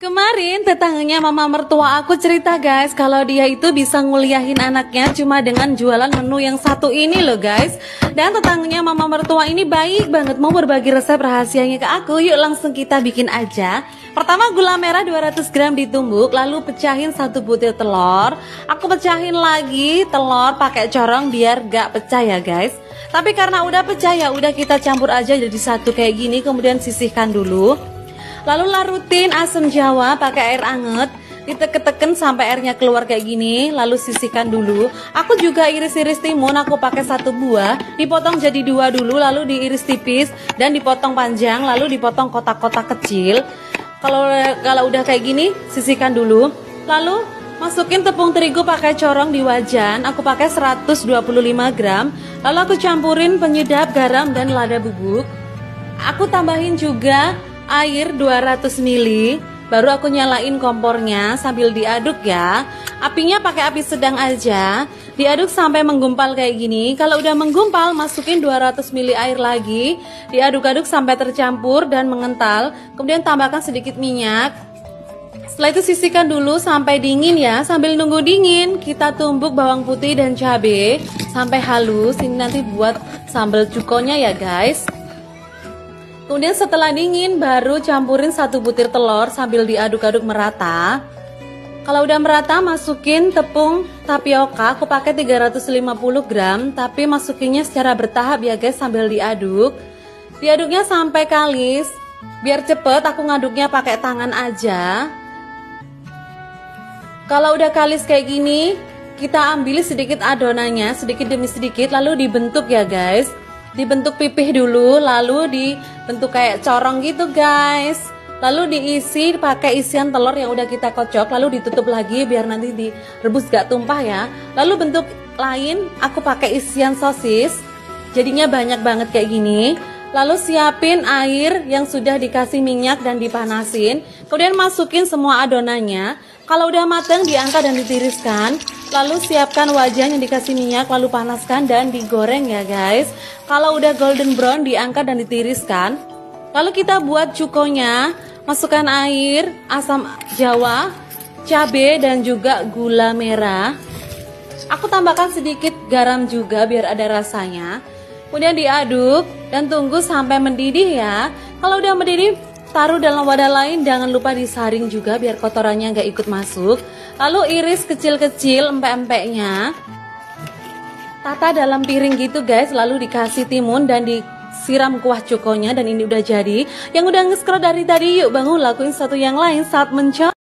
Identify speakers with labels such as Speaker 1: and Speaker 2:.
Speaker 1: Kemarin tetangganya mama mertua aku cerita guys, kalau dia itu bisa nguliahin anaknya cuma dengan jualan menu yang satu ini loh guys. Dan tetangganya mama mertua ini baik banget, mau berbagi resep rahasianya ke aku. Yuk langsung kita bikin aja. Pertama, gula merah 200 gram ditumbuk, lalu pecahin 1 butir telur. Aku pecahin lagi telur pakai corong biar gak pecah ya guys. Tapi karena udah pecah ya udah kita campur aja jadi satu kayak gini, kemudian sisihkan dulu. Lalu larutin asam jawa pakai air anget, diteken-teken sampai airnya keluar kayak gini, lalu sisihkan dulu. Aku juga iris-iris timun, aku pakai 1 buah, dipotong jadi 2 dulu, lalu diiris tipis dan dipotong panjang, lalu dipotong kotak-kotak kecil. Kalau udah kayak gini, sisihkan dulu. Lalu masukin tepung terigu pakai corong di wajan, aku pakai 125 gram. Lalu aku campurin penyedap, garam dan lada bubuk. Aku tambahin juga air 200 ml. Baru aku nyalain kompornya sambil diaduk ya. Apinya pakai api sedang aja. Diaduk sampai menggumpal kayak gini. Kalau udah menggumpal, masukin 200 ml air lagi. Diaduk-aduk sampai tercampur dan mengental. Kemudian tambahkan sedikit minyak. Setelah itu sisihkan dulu sampai dingin ya. Sambil nunggu dingin, kita tumbuk bawang putih dan cabai sampai halus. Ini nanti buat sambal cukonya ya guys. Kemudian setelah dingin baru campurin 1 butir telur sambil diaduk-aduk merata. Kalau udah merata, masukin tepung tapioka. Aku pakai 350 gram, tapi masukinnya secara bertahap ya guys sambil diaduk. Diaduknya sampai kalis. Biar cepet aku ngaduknya pakai tangan aja. Kalau udah kalis kayak gini, kita ambil sedikit adonannya, sedikit demi sedikit, lalu dibentuk ya guys. Dibentuk pipih dulu, lalu dibentuk kayak corong gitu guys. Lalu diisi pakai isian telur yang udah kita kocok, lalu ditutup lagi biar nanti direbus gak tumpah ya. Lalu bentuk lain aku pakai isian sosis, jadinya banyak banget kayak gini. Lalu siapin air yang sudah dikasih minyak dan dipanasin. Kemudian masukin semua adonannya. Kalau udah matang diangkat dan ditiriskan. Lalu siapkan wajan yang dikasih minyak, lalu panaskan dan digoreng ya guys. Kalau udah golden brown diangkat dan ditiriskan. Lalu kita buat cukonya. Masukkan air, asam jawa, cabai dan juga gula merah. Aku tambahkan sedikit garam juga biar ada rasanya. Kemudian diaduk dan tunggu sampai mendidih ya. Kalau udah mendidih, taruh dalam wadah lain, jangan lupa disaring juga biar kotorannya nggak ikut masuk. Lalu iris kecil-kecil empek-empeknya. Tata dalam piring gitu guys, lalu dikasih timun dan disiram kuah cukonya dan ini udah jadi. Yang udah nge-scroll dari tadi, yuk bangun lakuin satu yang lain saat mencoba.